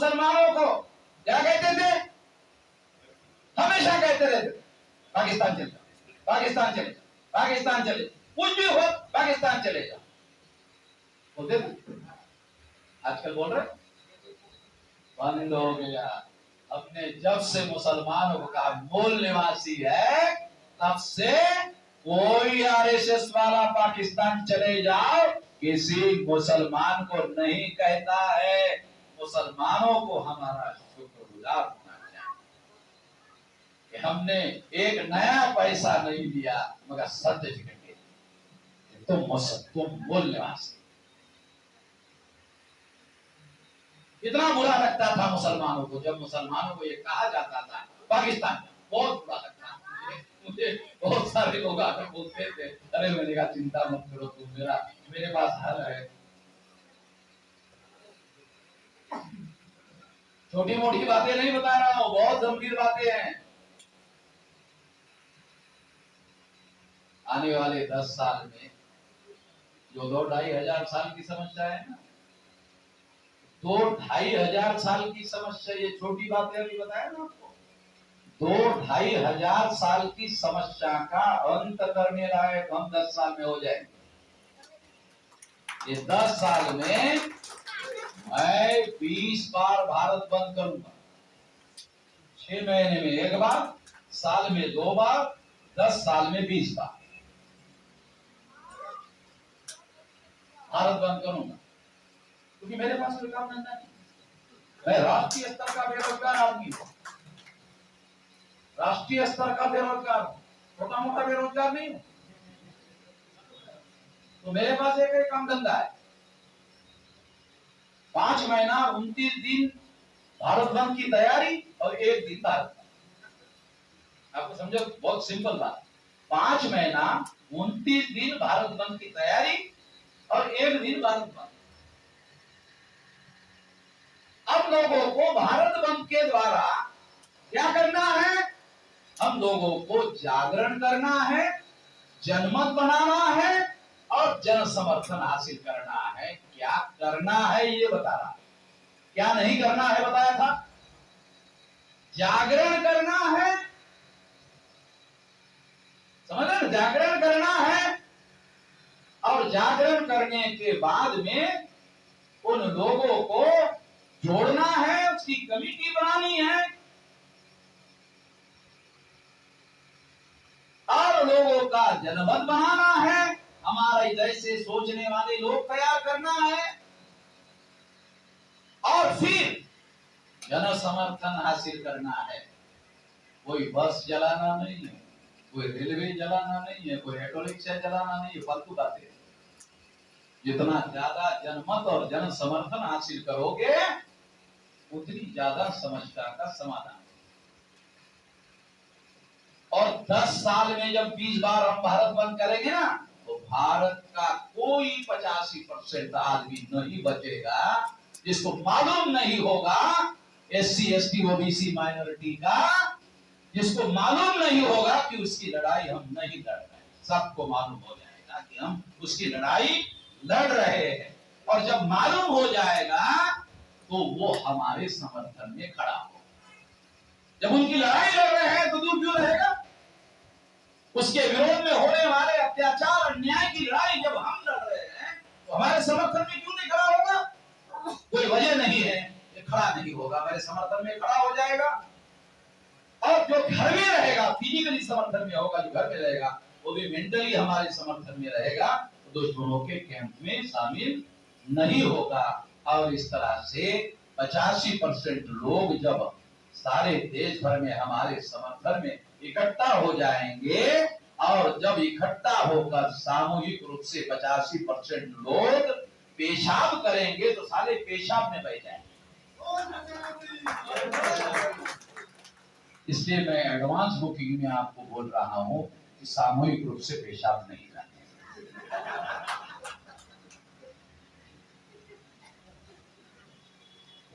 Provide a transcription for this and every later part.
मुसलमानों को क्या कहते थे? हमेशा कहते रहते पाकिस्तान चले जाओ, पाकिस्तान चले जाओ, पाकिस्तान चले जाओ, कुछ भी हो पाकिस्तान चले जाओ। बोलते थे, आजकल बोल रहे बंद हो गया। अपने जब से मुसलमानों का मूल निवासी है तब से कोई आरएसएस वाला पाकिस्तान चले जाओ किसी मुसलमान को नहीं कहता है। मुसलमानों को हमारा शुक्रगुजार होना चाहिए कि हमने एक नया पैसा नहीं लिया मगर सर्टिफिकेट तुम मूल निवासी। इतना बुरा लगता था मुसलमानों को जब मुसलमानों को ये कहा जाता था पाकिस्तान में, बहुत बुरा लगता था मुझे। बहुत सारे लोग आकर बोलते थे, अरे मैंने कहा चिंता मत करो तुम, मेरे पास हल है। छोटी मोटी बातें नहीं बता रहा हूं, बहुत गंभीर बातें हैं। आने वाले 10 साल में जो 2-2.5 साल की समस्या है ना, 2-2.5 साल की समस्या, ये छोटी बातें अभी बताया ना आपको, 2-2.5 साल की समस्या का अंत करने लायक हम 10 साल में हो जाएंगे। इस 10 साल में मैं 20 बार भारत बंद करूंगा। 6 महीने में 1 बार, साल में 2 बार, 10 साल में 20 बार भारत बंद करूंगा, क्योंकि मेरे पास कोई काम धंधा नहीं। मैं राष्ट्रीय स्तर का बेरोजगार आदमी हूं, राष्ट्रीय स्तर का बेरोजगार हूं, छोटा मोटा बेरोजगार नहीं हूं। तो मेरे पास एक काम धंधा है। 5 महीना 29 दिन भारत बंद की तैयारी और 1 दिन भारत बंद। आपको समझो, बहुत सिंपल बात। 5 महीना 29 दिन भारत बंद की तैयारी और 1 दिन भारत बंद। अब लोगों को भारत बंद के द्वारा क्या करना है? हम लोगों को जागरण करना है, जनमत बनाना है और जन समर्थन हासिल करना है। क्या करना है ये बता रहा है, क्या नहीं करना है बताया था। जागरण करना है, समझ रहे, जागरण करना है और जागरण करने के बाद में उन लोगों को जोड़ना है, उसकी कमेटी बनानी है और लोगों का जनमत बनाना है। हमारे जैसे सोचने वाले लोग तैयार करना है और फिर जन समर्थन हासिल करना है। कोई बस चलाना नहीं है, कोई रेलवे चलाना नहीं है, कोई ऑटो रिक्शा चलाना नहीं है, फालतू बातें। जितना ज्यादा जनमत और जन समर्थन हासिल करोगे उतनी ज्यादा समस्या का समाधान। और 10 साल में जब 20 बार हम भारत बंद करेंगे ना, तो भारत का कोई 85% आदमी नहीं बचेगा जिसको मालूम नहीं होगा, SC ST OBC माइनॉरिटी का, जिसको मालूम नहीं होगा कि उसकी लड़ाई हम नहीं लड़ रहे। सबको मालूम हो जाएगा कि हम उसकी लड़ाई लड़ रहे हैं और जब मालूम हो जाएगा तो वो हमारे समर्थन में खड़ा हो। जब उनकी लड़ाई लड़ रहे हैं तो दूर क्यों रहेगा? उसके विरोध में होने वाले अत्याचार अन्याय की लड़ाई जब हम लड़ रहे हैं तो हमारे समर्थन में क्यों नहीं खड़ा होगा? कोई वजह नहीं है, ये खड़ा नहीं होगा, मेरे समर्थन में खड़ा हो जाएगा। और जो घर में रहेगा, फिजिकली समर्थन में होगा, जो घर में रहेगा वो भी मेंटली हमारे समर्थन में रहेगा, तो दुश्मनों के कैंप में शामिल नहीं होगा। और इस तरह से 85% लोग जब सारे देश भर में हमारे समर्थन में इकट्ठा हो जाएंगे और जब इकट्ठा होकर सामूहिक रूप से 85% लोग पेशाब करेंगे तो सारे पेशाब में बह जाएंगे। इसलिए मैं एडवांस बुकिंग में आपको बोल रहा हूं कि सामूहिक रूप से पेशाब नहीं करना,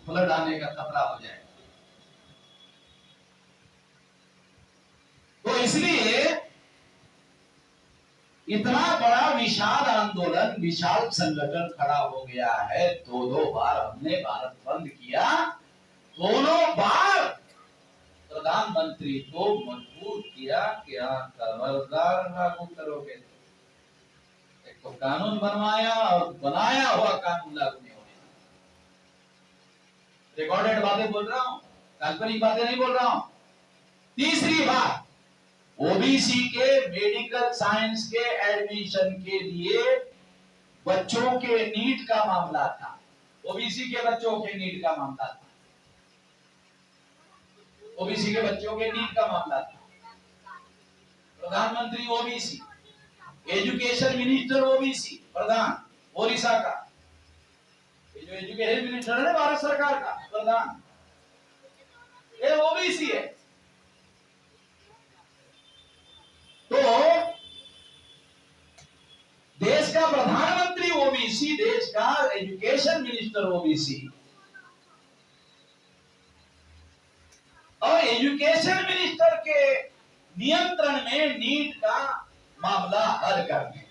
फ्लड आने का खतरा हो जाएगा। तो इसलिए इतना बड़ा विशाल आंदोलन, विशाल संगठन खड़ा हो गया है। 2-2 बार हमने भारत बंद किया दोनों बार प्रधानमंत्री को मजबूर किया कि आप खबरदार लागू करोगे। एक तो कानून बनवाया और बनाया हुआ कानून लागू नहीं होने। रिकॉर्डेड बातें बोल रहा हूं, काल्पनिक बातें नहीं बोल रहा हूं। तीसरी बात, ओबीसी के मेडिकल साइंस के एडमिशन के लिए बच्चों के नीट का मामला था। ओबीसी के बच्चों के नीट का मामला था। ओबीसी के बच्चों के नीट का मामला था। प्रधानमंत्री ओबीसी, एजुकेशन मिनिस्टर ओबीसी, प्रधान ओडिशा का, ये जो एजुकेशन मिनिस्टर है भारत सरकार का प्रधान, ये ओबीसी है। तो देश का प्रधानमंत्री ओबीसी, देश का एजुकेशन मिनिस्टर ओबीसी, और एजुकेशन मिनिस्टर के नियंत्रण में नीट का मामला हल करने।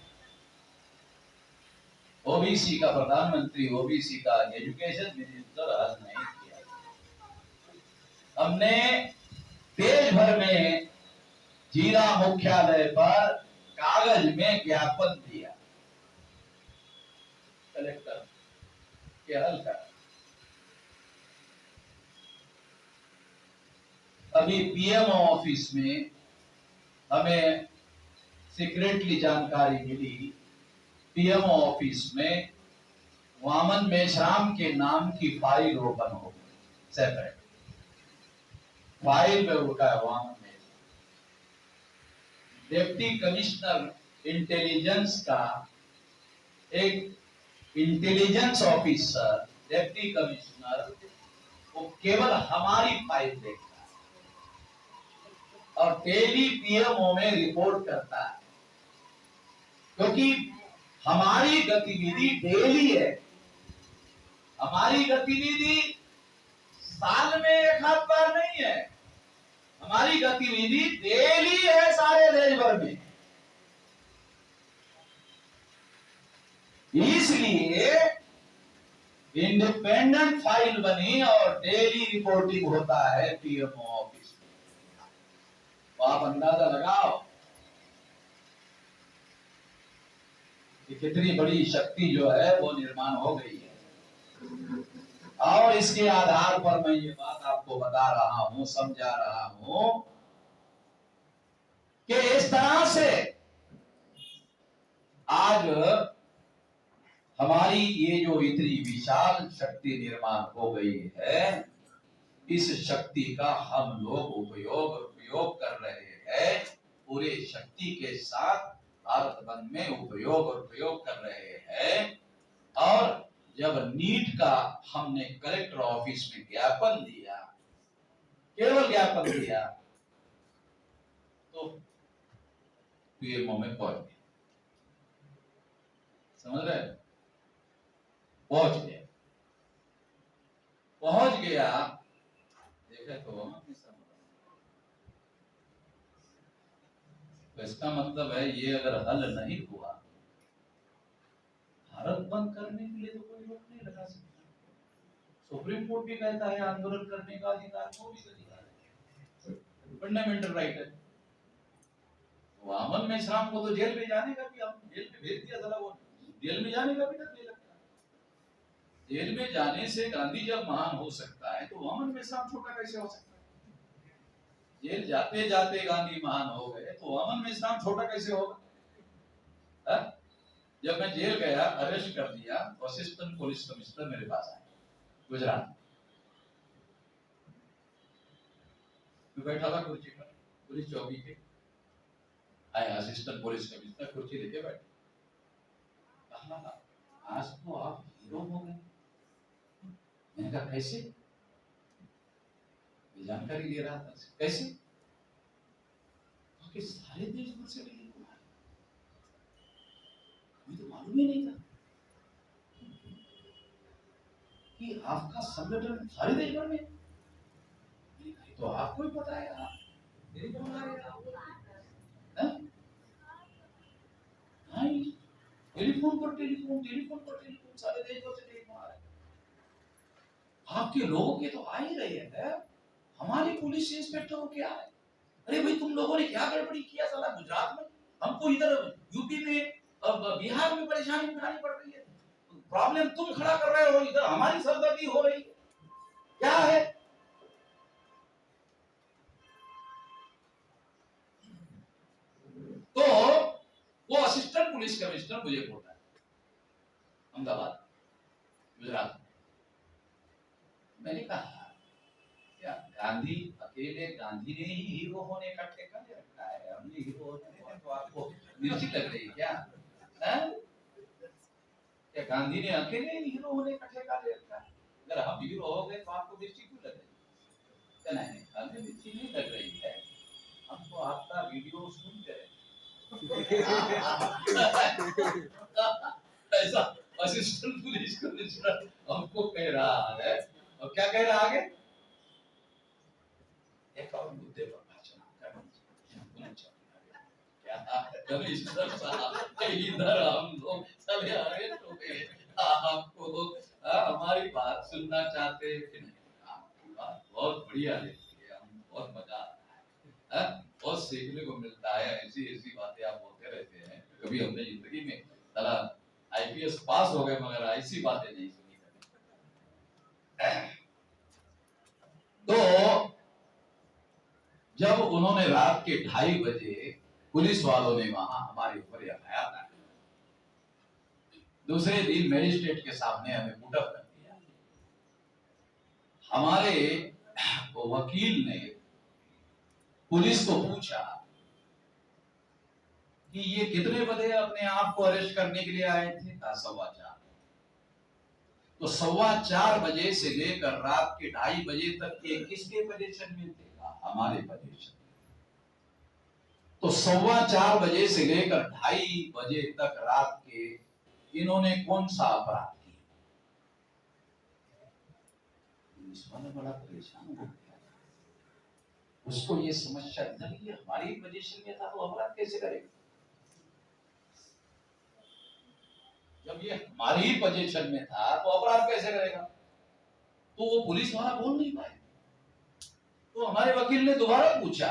ओबीसी का प्रधानमंत्री, ओबीसी का एजुकेशन मिनिस्टर हल नहीं किया। हमने देश भर में जिला मुख्यालय पर कागज में ज्ञापन दिया, कलेक्टर के हल कर। अभी पीएम ऑफिस में हमें सीक्रेटली जानकारी मिली, पीएम ऑफिस में वामन मेश्राम के नाम की फाइल ओपन हो गई, सेपरेट फाइल में उनका Vaman Meshram, deputy commissioner intelligence का एक इंटेलिजेंस ऑफिसर, डिप्टी कमिश्नर, वो केवल हमारी फाइल देखता है और डेली पीएमओ में रिपोर्ट करता है, क्योंकि हमारी गतिविधि डेली है। हमारी गतिविधि साल में एक आध बार नहीं है, हमारी गतिविधि डेली है सारे देश भर में। इसलिए इंडिपेंडेंट फाइल बनी और डेली रिपोर्टिंग होता है पीएमओ ऑफिस में। तो आप अंदाजा लगाओ कि कितनी बड़ी शक्ति जो है वो निर्माण हो गई है। और इसके आधार पर मैं ये बात आपको बता रहा हूं, समझा रहा हूं कि इस तरह से आज हमारी ये जो इतनी विशाल शक्ति निर्माण हो गई है, इस शक्ति का हम लोग उपयोग कर रहे हैं। पूरे शक्ति के साथ भारत बंद में उपयोग कर रहे हैं। और जब नीट का हमने कलेक्टर ऑफिस में ज्ञापन दिया, केवल ज्ञापन दिया, तो पीएमओ में पहुंच गया। समझ रहे? पहुंच गया। देखा तो इसका मतलब है ये अगर हल नहीं हुआ, भारत बंद करने के लिए तो कोई रोक नहीं लगा सकता। सुप्रीम कोर्ट भी कहता है आंदोलन करने का अधिकार मौलिक अधिकार है, फंडामेंटल राइट है। वामन मेश्राम को तो जेल में जाने का भी, हम जेल में भेज दिया था, वो जेल में जाने का भी डर नहीं लगता। जेल में जाने से गांधी जब महान हो सकता है तो वामन मेश्राम छोटा कैसे हो सकता है? जेल जाते जाते गांधी महान हो गए तो वामन मेश्राम छोटा कैसे होगा? जब मैं जेल गया, अरेस्ट कर दिया, तो असिस्टेंट पुलिस कमिश्नर मेरे पास आए गुजरात, मैं बैठा था कुर्सी पर पुलिस चौकी पे, आए असिस्टेंट पुलिस कमिश्नर कुर्सी लेके बैठे, कहा आज तो आप हीरो हो गए। मैंने कहा कैसे? जानकारी दे रहा था कैसे, कि सारे देश भर से टेलीफोन आए, मुझे तो मालूम ही नहीं था कि आपका संगठन सारे देश भर में। तो आपको ही पता है यार, टेलीफोन आएगा, टेलीफोन पर टेलीफोन सारे देश भर से टेलीफोन आ रहे। आपके लोगों के तो आ ही रहे हैं, हमारे पुलिस इंस्पेक्टर को क्या है? अरे भाई तुम लोगों ने क्या गड़बड़ी किया साला गुजरात में, हमको इधर यूपी में बिहार में परेशानी उठानी पड़ रही है, प्रॉब्लम तुम खड़ा कर रहे हो, इधर हमारी सरदर्दी हो रही है, क्या है? तो वो असिस्टेंट पुलिस कमिश्नर मुझे बोलता है अहमदाबाद गुजरात में, मैंने कहा क्या गांधी अकेले गांधी ने ही हीरो होने का ठेका ले रखा है, हमने हीरो होने तो आपको मिर्ची लग रही क्या है? क्या गांधी ने अकेले ही हीरो होने का ठेका ले रखा है? अगर हम हीरो हो गए तो आपको मिर्ची क्यों लग रही है? नहीं हमें मिर्ची नहीं लग रही है, हमको आपका वीडियो सुनते रहे ऐसा असिस्टेंट पुलिस कमिश्नर हमको कह रहा है। और क्या कह रहा आगे, एक और मुद्दे पर भाषण करना चाहिए, क्या कमिश्नर साहब इधर हम लोग चले अरेस्ट हो गए, आपको हमारी बात सुनना चाहते हैं कि नहीं? आपकी बात बहुत बढ़िया लगती है, हम बहुत मजा आता है, बहुत सीखने को मिलता है, ऐसी ऐसी बातें आप बोलते रहते हैं, कभी हमने जिंदगी में साला आईपीएस पास हो गए मगर ऐसी बातें नहीं सुनी कभी। तो जब उन्होंने रात के 2:30 बजे पुलिस वालों ने वहां हमारे ऊपर एफआईआर डाला, दूसरे दिन मजिस्ट्रेट के सामने हमें पुटअप कर दिया, हमारे वकील ने पुलिस को पूछा कि ये कितने बजे अपने आप को अरेस्ट करने के लिए आए थे? कहा 4:15। तो 4:15 बजे से लेकर रात के 2:30 बजे तक ये किसके पोजीशन में थे? हमारे पोजीशन। तो 4:15 बजे से लेकर 2:30 बजे तक रात के इन्होंने कौन सा अपराध किया? पुलिस वाला बड़ा परेशान हो गया, उसको ये समस्या नहीं, हमारी पोजीशन में था तो अपराध कैसे करेगा? जब ये हमारी ही पोजीशन में था तो अपराध कैसे करेगा? तो वो पुलिस वाला बोल नहीं पाए, तो हमारे वकील ने दोबारा पूछा,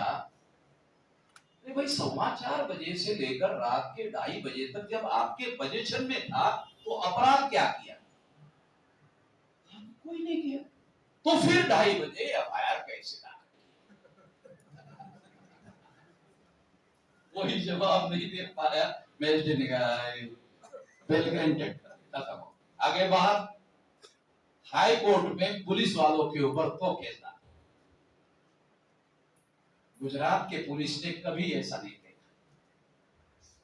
अरे भाई 4:15 बजे से लेकर रात के 2:30 बजे तक जब आपके पोजीशन में था तो अपराध क्या किया? कोई नहीं किया, तो फिर 2:30 बजे एफआईआर कैसे डाला? वही जवाब नहीं दे पाया, मैजिस्ट्रेट ने कहा वेल ग्रांटेड, खत्म। आगे बात, हाई कोर्ट में पुलिस वालों के ऊपर तो केस डाला, गुजरात के पुलिस ने कभी ऐसा नहीं देखा,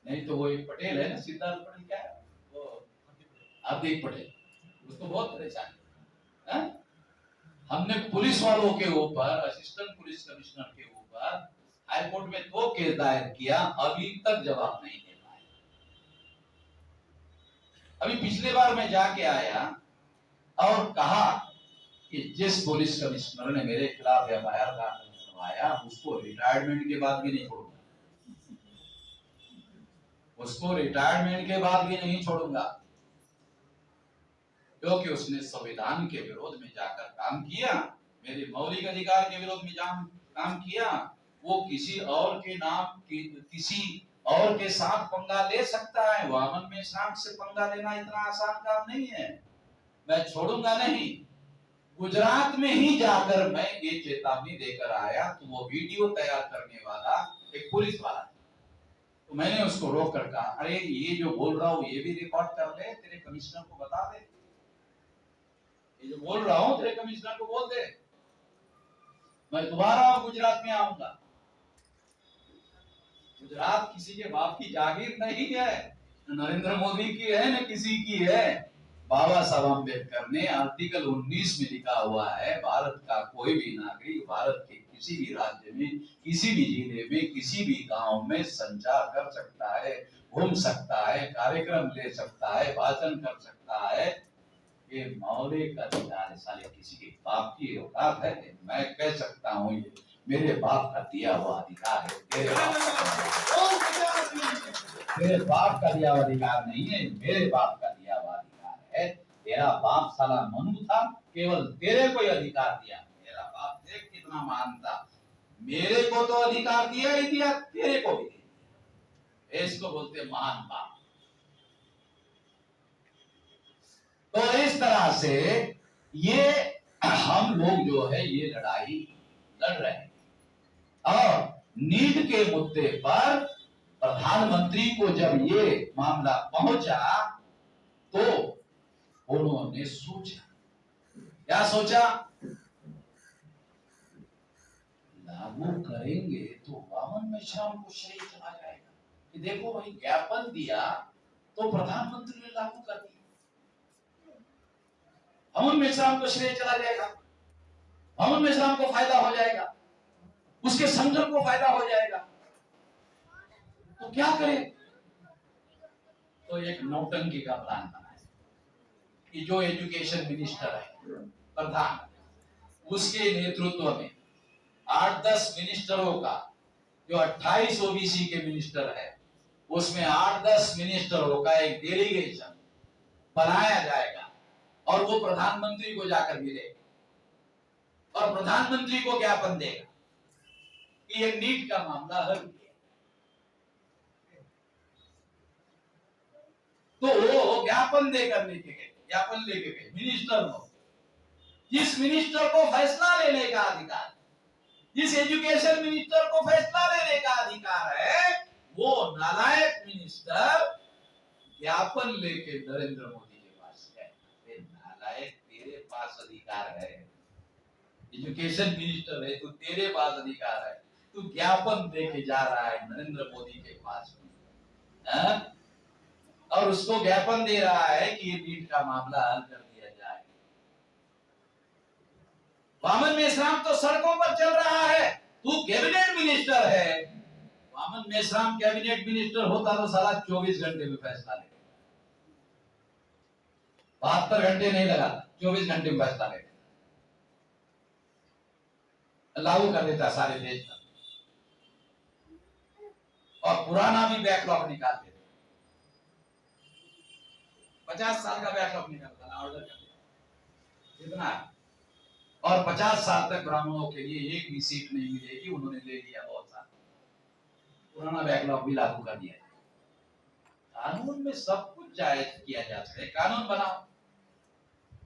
नहीं तो वो एक पटेल है ना, सिद्धार्थ पटेल, क्या है वो, हार्दिक पटेल, उसको बहुत परेशान है। हमने पुलिस वालों के ऊपर, असिस्टेंट पुलिस कमिश्नर के ऊपर हाई कोर्ट में तो केस दायर किया, अभी तक जवाब नहीं दे पाए। अभी पिछले बार मैं जाके आया और कहा कि जिस पुलिस कमिश्नर ने मेरे खिलाफ एफआईआर दाखिल करवाया उसको रिटायरमेंट के बाद भी नहीं छोड़ूंगा, उसको रिटायरमेंट के बाद भी नहीं छोड़ूंगा, क्योंकि उसने संविधान के विरोध में जाकर काम किया, मेरे मौलिक अधिकार के विरोध में काम किया, वो किसी और के नाम किसी और के साथ पंगा ले सकता है, वामन में सांप से पंगा लेना इतना आसान काम नहीं है, मैं छोड़ूंगा नहीं। गुजरात में ही जाकर मैं ये चेतावनी देकर आया, तो वो वीडियो तैयार करने वाला एक पुलिस वाला, तो मैंने उसको रोक कर कहा, अरे ये जो बोल रहा हूं ये भी रिकॉर्ड कर ले, तेरे कमिश्नर को बता दे, ये जो बोल रहा हूं तेरे कमिश्नर को बोल दे, मैं दोबारा गुजरात में आऊंगा। गुजरात किसी के बाप की जागीर नहीं है, नरेंद्र मोदी की है न किसी की है। बाबा साहब अम्बेडकर ने आर्टिकल 19 में लिखा हुआ है, भारत का कोई भी नागरिक भारत के किसी भी राज्य में, किसी भी जिले में, किसी भी गांव में संचार कर सकता है, घूम सकता है, कार्यक्रम ले सकता है, भाषण कर सकता है, ये मौलिक अधिकार है, साले किसी के बाप की औकात है? मैं कह सकता हूँ ये मेरे बाप का दिया हुआ अधिकार है, तेरे बाप का दिया हुआ अधिकार नहीं है, मेरे बाप का दिया हुआ अधिकार है। तेरा बाप साला मनु था, केवल तेरे को ही अधिकार दिया। मेरा बाप देख कितना महान था, मेरे को तो अधिकार दिया ही दिया, तेरे को भी दिया। इसको बोलते महान बाप। तो इस तरह से ये हम लोग जो है ये लड़ाई लड़ रहे हैं। और नीट के मुद्दे पर प्रधानमंत्री को जब ये मामला पहुंचा तो उन्होंने सोचा, क्या सोचा? लागू करेंगे तो वामन मेश्राम को श्रेय चला जाएगा कि देखो भाई ज्ञापन दिया तो प्रधानमंत्री ने लागू कर दिया, वामन मेश्राम को श्रेय चला जाएगा, वामन मेश्राम को फायदा हो जाएगा, उसके संगठन को फायदा हो जाएगा। तो क्या करें? तो एक नौटंकी का प्लान बनाया कि जो एजुकेशन मिनिस्टर है प्रधान, उसके नेतृत्व में 8-10 मिनिस्टरों का, जो 28 ओबीसी के मिनिस्टर है, उसमें 8-10 मिनिस्टरों का एक डेलीगेशन बनाया जाएगा और वो प्रधानमंत्री को जाकर मिलेगा और प्रधानमंत्री को ज्ञापन देगा कि ये नीट का मामला हल किया। तो वो ज्ञापन देकर लेके गए, ज्ञापन लेके गए मिनिस्टर को। जिस मिनिस्टर को फैसला लेने का अधिकार, जिस एजुकेशन मिनिस्टर को फैसला लेने का अधिकार है, वो नालायक मिनिस्टर ज्ञापन लेके नरेंद्र मोदी के पास गए। नालायक, तेरे पास अधिकार है, एजुकेशन मिनिस्टर है, तो तेरे पास अधिकार है, तू ज्ञापन देके जा रहा है नरेंद्र मोदी के पास में, और उसको ज्ञापन दे रहा है कि ये नीट का मामला हल कर दिया जाए। वामन मेश्राम तो सड़कों पर चल रहा है, तू कैबिनेट मिनिस्टर है। वामन मेश्राम कैबिनेट मिनिस्टर होता तो साला 24 घंटे में फैसला ले, 72 घंटे नहीं लगा, 24 घंटे में फैसला ले, लागू कर देता सारे देश में, और पुराना भी बैकलॉग निकाल देता। 50 साल का बैकलॉग निकालता, ऑर्डर कर दिया इतना है। और 50 साल तक ब्राह्मणों के लिए एक भी सीट नहीं मिलेगी, उन्होंने ले लिया बहुत सारा, पुराना बैकलॉग भी लागू कर दिया। कानून में सब कुछ जायज किया जा सकता है, कानून बनाओ।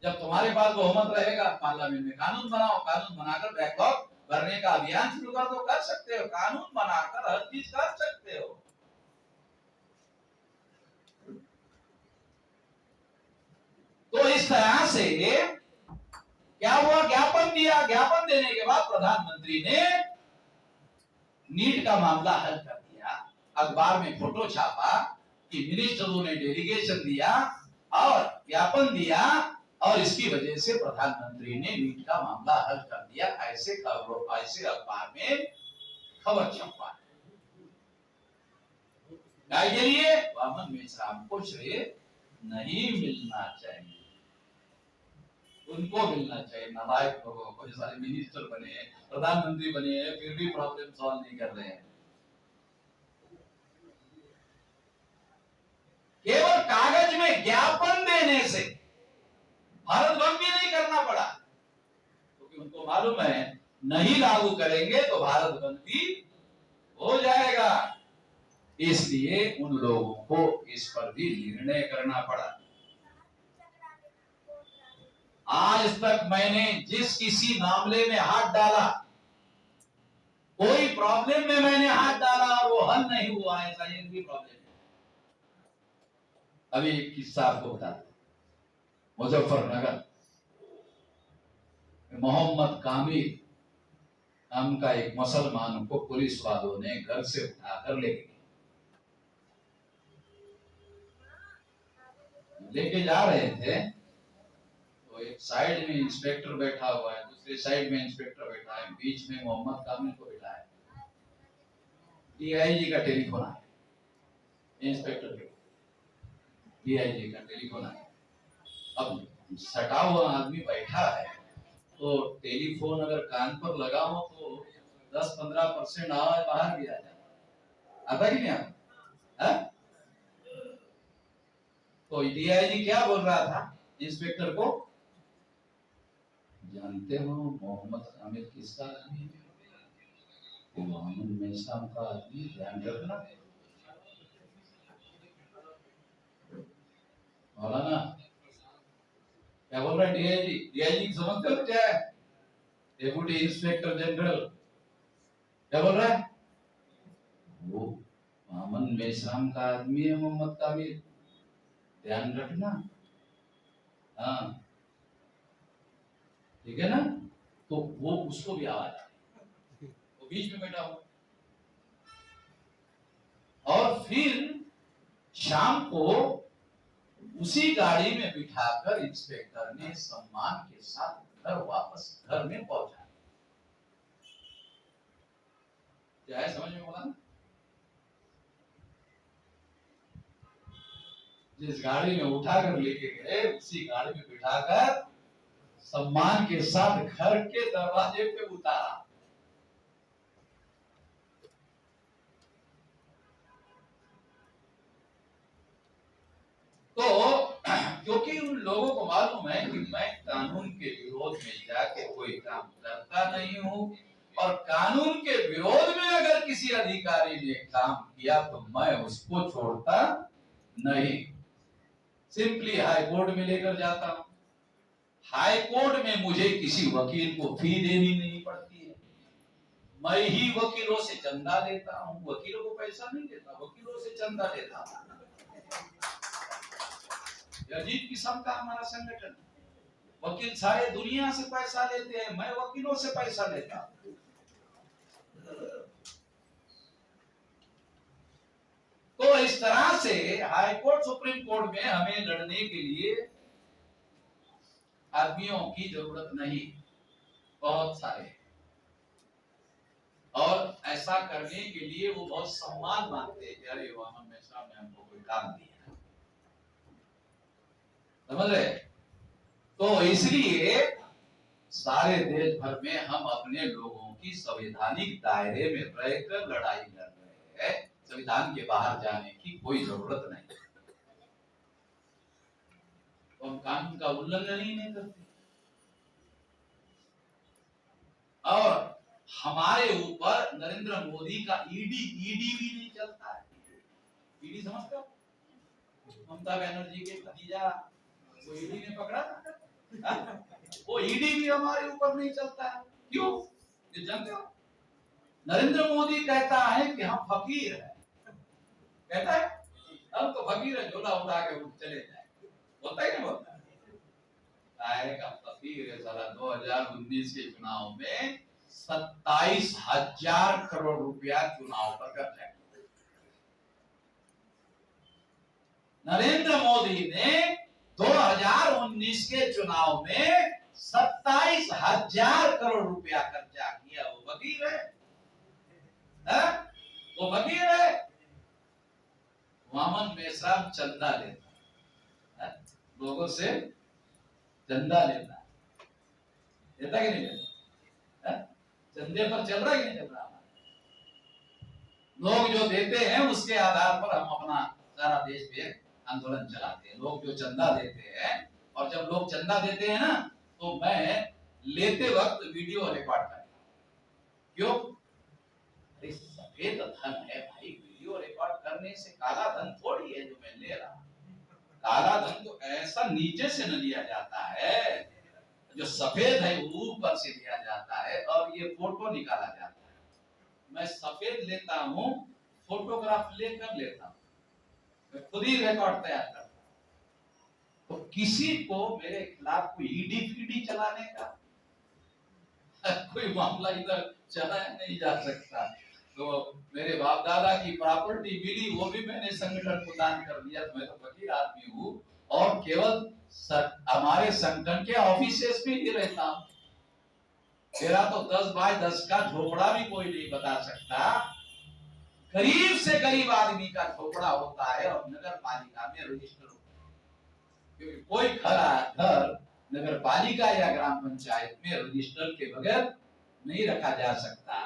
जब तुम्हारे पास बहुमत रहेगा पार्लियामेंट में, कानून बनाओ, कानून बनाकर बैकलॉग भरने का अभियान शुरू कर दो, कर सकते हो, कानून बनाकर हर चीज कर सकते हो। तो इस तरह से क्या हुआ? ज्ञापन दिया, ज्ञापन देने के बाद प्रधानमंत्री ने नीट का मामला हल कर दिया, अखबार में फोटो छापा कि मिनिस्टरों ने डेलीगेशन दिया और ज्ञापन दिया, और इसकी वजह से प्रधानमंत्री ने नीट का मामला हल कर दिया। ऐसे अखबार में खबर छपा के लिए वामन मेश्राम को श्रेय नहीं मिलना चाहिए, उनको मिलना चाहिए। नालायक लोगों को, जो सारे मिनिस्टर बने, प्रधानमंत्री बने हैं, फिर भी प्रॉब्लम सॉल्व नहीं कर रहे हैं। केवल कागज में ज्ञापन देने से भारत बंद भी नहीं करना पड़ा, क्योंकि उनको मालूम है नहीं लागू करेंगे तो भारत बंद भी हो जाएगा। इसलिए उन लोगों को इस पर भी निर्णय करना पड़ा। आज तक मैंने जिस किसी मामले में हाथ डाला, कोई प्रॉब्लम में मैंने हाथ डाला और वो हल नहीं हुआ, ऐसा एक भी प्रॉब्लम नहीं। अभी एक किस्सा आपको बताता हूं। मुजफ्फरनगर मोहम्मद कामिल नाम का एक मुसलमान को पुलिस वालों ने घर से उठाकर लेके जा रहे थे। तो एक साइड में इंस्पेक्टर बैठा हुआ है, दूसरी साइड में इंस्पेक्टर बैठा है, बीच में मोहम्मद कामिल को बैठा है। डीआईजी का टेलीफोन आया, इंस्पेक्टर के डीआईजी का टेलीफोन आया। अब सटा हुआ आदमी बैठा है, तो टेलीफोन अगर कान पर लगा हो तो 10-15% आवाज बाहर भी आ जाता, आता कि नहीं आता? तो डीआईजी क्या बोल रहा था इंस्पेक्टर को? जानते हो मोहम्मद आमिर किसका आदमी है? वो मोहम्मद मेहसाम का आदमी, ध्यान रखना। मौलाना क्या बोल रहा है? डीआईजी, डीआईजी समझते हो क्या है? Deputy inspector general. क्या बोल रहा है? वो मोहम्मद मेहसाम का आदमी है, मोहम्मद कामिल, ध्यान रखना। हाँ ठीक है ना? तो वो उसको भी आवाज आ रही, वो बीच में बैठा हुआ। और फिर शाम को उसी गाड़ी में बिठाकर इंस्पेक्टर ने सम्मान के साथ घर वापस घर में पहुंचा। क्या है समझ में बोला? जिस गाड़ी में उठाकर लेके गए उसी गाड़ी में बिठाकर सम्मान के साथ घर के दरवाजे पे उतारा। तो क्योंकि उन लोगों को मालूम है कि मैं कानून के विरोध में जाके कोई काम करता नहीं हूं, और कानून के विरोध में अगर किसी अधिकारी ने काम किया तो मैं उसको छोड़ता नहीं। सिंपली हाई कोर्ट में लेकर जाता हूं। हाई कोर्ट में मुझे किसी वकील को फी देनी नहीं पड़ती है। मैं ही वकीलों से चंदा लेता हूं, वकीलों को पैसा नहीं देता, वकीलों से चंदा लेता हूं। अजीब किस्म का हमारा संगठन। वकील सारे दुनिया से पैसा लेते हैं, मैं वकीलों से पैसा लेता हूं। तो इस तरह से हाई कोर्ट सुप्रीम कोर्ट में हमें लड़ने के लिए आदमियों की जरूरत नहीं, बहुत सारे। और ऐसा करने के लिए वो बहुत सम्मान मानते हैं कि अरे वहां में सामने हमको कोई काम दिया, समझ रहे? तो इसलिए सारे देश भर में हम अपने लोगों की संवैधानिक दायरे में रहकर लड़ाई लड़ रहे हैं। संविधान के बाहर जाने की कोई जरूरत नहीं। तो हम कानून का उल्लंघन ही नहीं करते। और हमारे ऊपर नरेंद्र मोदी का ईडी भी नहीं चलता है। ईडी समझते हो? ममता बनर्जी के भतीजा वो ईडी ने पकड़ा था, वो ईडी भी हमारे ऊपर नहीं चलता है। क्यों? ये जानते हो? नरेंद्र मोदी कहता है कि हम फकीर हैं, कहता है हम तो फकीर है, झोला उठा के चले जाए, बोलता है क्या? बोलता है का फकीर है। साला 2019 के चुनाव में 27,000 करोड़ रुपया चुनाव पर खर्चा किया। नरेंद्र मोदी ने 2019 के चुनाव में 27,000 करोड़ रुपया खर्चा किया। वो फकीर है, वो फकीर है। मोहम्मद मेहसाम चंदा लेता है, लोगों से चंदा लेता है, लेता कि नहीं लेता? चंदे पर चल रहा है कि नहीं चल रहा? लोग जो देते हैं उसके आधार पर हम अपना सारा देश में आंदोलन चलाते हैं। लोग जो चंदा देते हैं, और जब लोग चंदा देते हैं ना, तो मैं लेते वक्त वीडियो रिकॉर्ड करता हूं। क्यों? अरे सफेद धन है भाई, वीडियो रिकॉर्ड करने से काला धन थोड़ी है जो मैं ले रहा हूं। काला धन तो ऐसा नीचे से न लिया जाता है, जो सफेद है वो ऊपर से लिया जाता है और ये फोटो निकाला जाता है। मैं सफेद लेता हूं, फोटोग्राफ लेकर लेता हूं, मैं खुद ही रिकॉर्ड तैयार करता हूं। तो किसी को मेरे खिलाफ कोई ईडी फीडी चलाने का कोई मामला इधर चलाया नहीं जा सकता। तो मेरे बाप दादा की प्रॉपर्टी मिली, वो भी मैंने संगठन को दान कर दिया। मैं तो फकीर आदमी हूँ और केवल हमारे संगठन के ऑफिसेस में ही रहता हूँ। तेरा तो 10 बाय 10 का झोपड़ा भी कोई नहीं बता सकता। गरीब से गरीब आदमी का झोपड़ा होता है और नगर पालिका में रजिस्टर होता है, क्योंकि कोई घर नगर पालिका या ग्राम पंचायत में रजिस्टर के बगैर नहीं रखा जा सकता।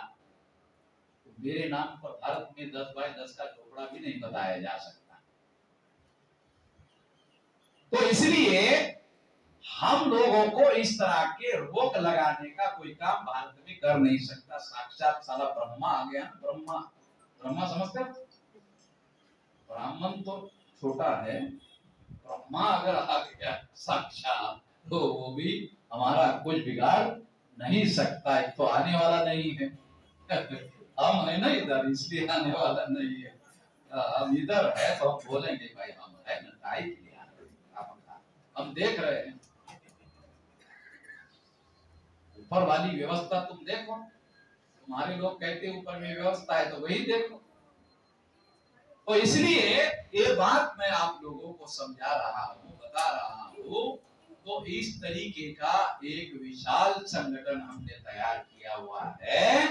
तो मेरे नाम पर भारत में 10 बाय 10 का झोपड़ा भी नहीं बताया जा सकता। तो इसलिए हम लोग लोगों को इस तरह के रोक लगाने का कोई काम भारत में कर नहीं सकता। साक्षात साला ब्रह्मा आ गया। ब्रह्मा, ब्रह्मा समझते हो? ब्राह्मण तो छोटा है, ब्रह्मा अगर आ गया साक्षात, तो वो भी हमारा कुछ बिगाड़ नहीं सकता। एक तो आने वाला नहीं है, हम है ना इधर, इसलिए आने वाला नहीं है। हम इधर है तो हम बोलेंगे भाई हम है ना, काहे के लिए आ रहे हैं? हम देख रहे हैं ऊपर वाली व्यवस्था, तुम देखो। तुम्हारे लोग कहते हैं ऊपर में व्यवस्था है, तो वही देखो। तो इसलिए ये बात मैं आप लोगों को समझा रहा हूँ, बता रहा हूँ। तो इस तरीके का एक विशाल संगठन हमने तैयार किया हुआ है,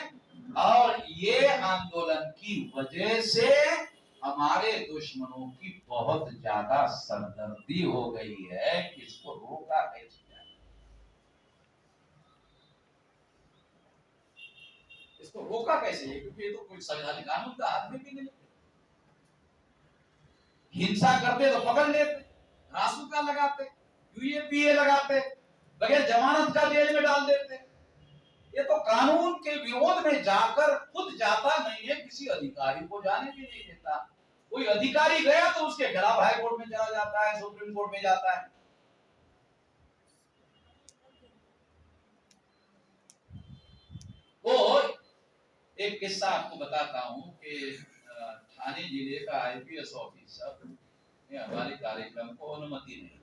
और ये आंदोलन की वजह से हमारे दुश्मनों की बहुत ज्यादा सरदर्दी हो गई है कि इसको रोका कैसे जाए, इसको रोका कैसे है, क्योंकि ये तो कोई संवैधानिक कानून का हाथ में भी नहीं। हिंसा करते तो पकड़ लेते, रासुका लगाते, यूएपीए लगाते, बगैर जमानत का जेल में डाल देते। ये तो कानून के विरोध में जाकर खुद जाता नहीं है, किसी अधिकारी को जाने भी नहीं देता। कोई अधिकारी गया तो उसके खिलाफ हाई कोर्ट में चला जाता है, सुप्रीम कोर्ट में जाता है। वो एक किस्सा आपको बताता हूं कि ठाणे जिले का आईपीएस ऑफिसर ने हमारे कार्यक्रम को अनुमति नहीं,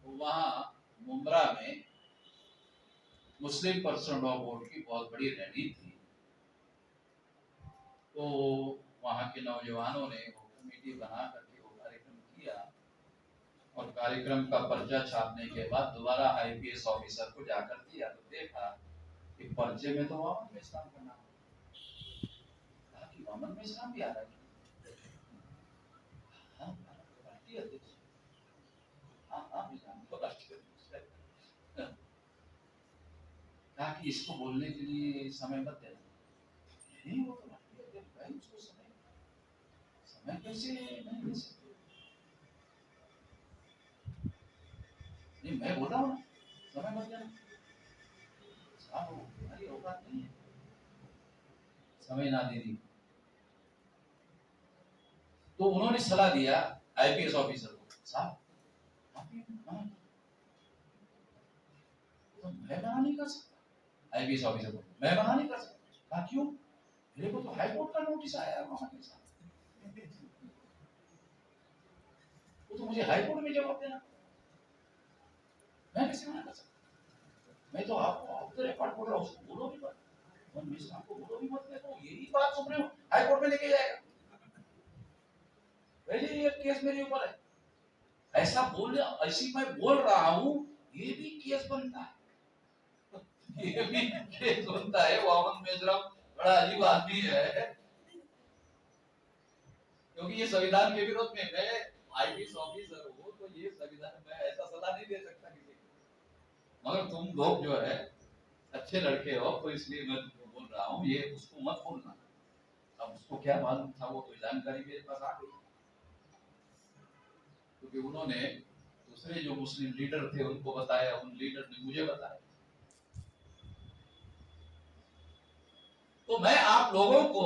तो वहां मुंब्रा में मुस्लिम पर्सनल लॉ बोर्ड की बहुत बड़ी रैली थी। तो वहां के नौजवानों ने वो कमेटी बना करके वो कार्यक्रम किया, और कार्यक्रम का पर्चा छापने के बाद दोबारा आईपीएस ऑफिसर को जाकर दिया, तो देखा कि पर्चे में तो वामन मेश्राम का नाम, कहा कि वामन मेश्राम भी आ रहा है। हाँ, पार्टी अध्यक्ष, हाँ भी जानते हो राष्ट्रीय अध्यक्ष। कहा कि इसको बोलने के लिए समय मत देना। नहीं, वो तो राष्ट्रीय अध्यक्ष भाई, उसको समय समय कैसे नहीं दे सकते? नहीं, मैं बोल रहा हूँ ना, समय मत देना। साहब वो हमारी औकात नहीं है समय ना देनी। तो उन्होंने सलाह दिया आईपीएस ऑफिसर को, साहब आप ये तो मैं मना नहीं कर सकता। आईपीएस ऑफिसर को मैं मना नहीं कर सकता। कहा क्यों? मेरे को तो हाई कोर्ट का नोटिस आया है वहां के साथ, वो तो मुझे हाई कोर्ट में जवाब देना, मैं कैसे मना कर सकता? मैं तो आपको ऑफ द रिकॉर्ड बोल रहा हूँ, उसको बोलो भी मत, और मिस आपको बोलो भी मत, तो यही बात सुप्रीम हाई कोर्ट में लेके जाएगा। पहले ये केस मेरे ऊपर है, ऐसा बोल, ऐसी मैं बोल रहा हूँ, ये भी केस बनता है, ये भी केस बनता है। वामन मेश्राम बड़ा अजीब आदमी है, क्योंकि ये संविधान के विरोध में, मैं आईपीएस ऑफिसर हूँ, तो ये संविधान में ऐसा सलाह नहीं दे सकता किसी को। मगर तुम लोग जो है अच्छे लड़के हो, तो इसलिए मैं तुमको बोल रहा हूँ, ये उसको मत बोलना। अब उसको क्या मालूम था, वो तो जानकारी मेरे पास आ गई, क्योंकि उन्होंने दूसरे जो मुस्लिम लीडर थे उनको बताया, उन लीडर ने मुझे बताया। तो मैं आप लोगों को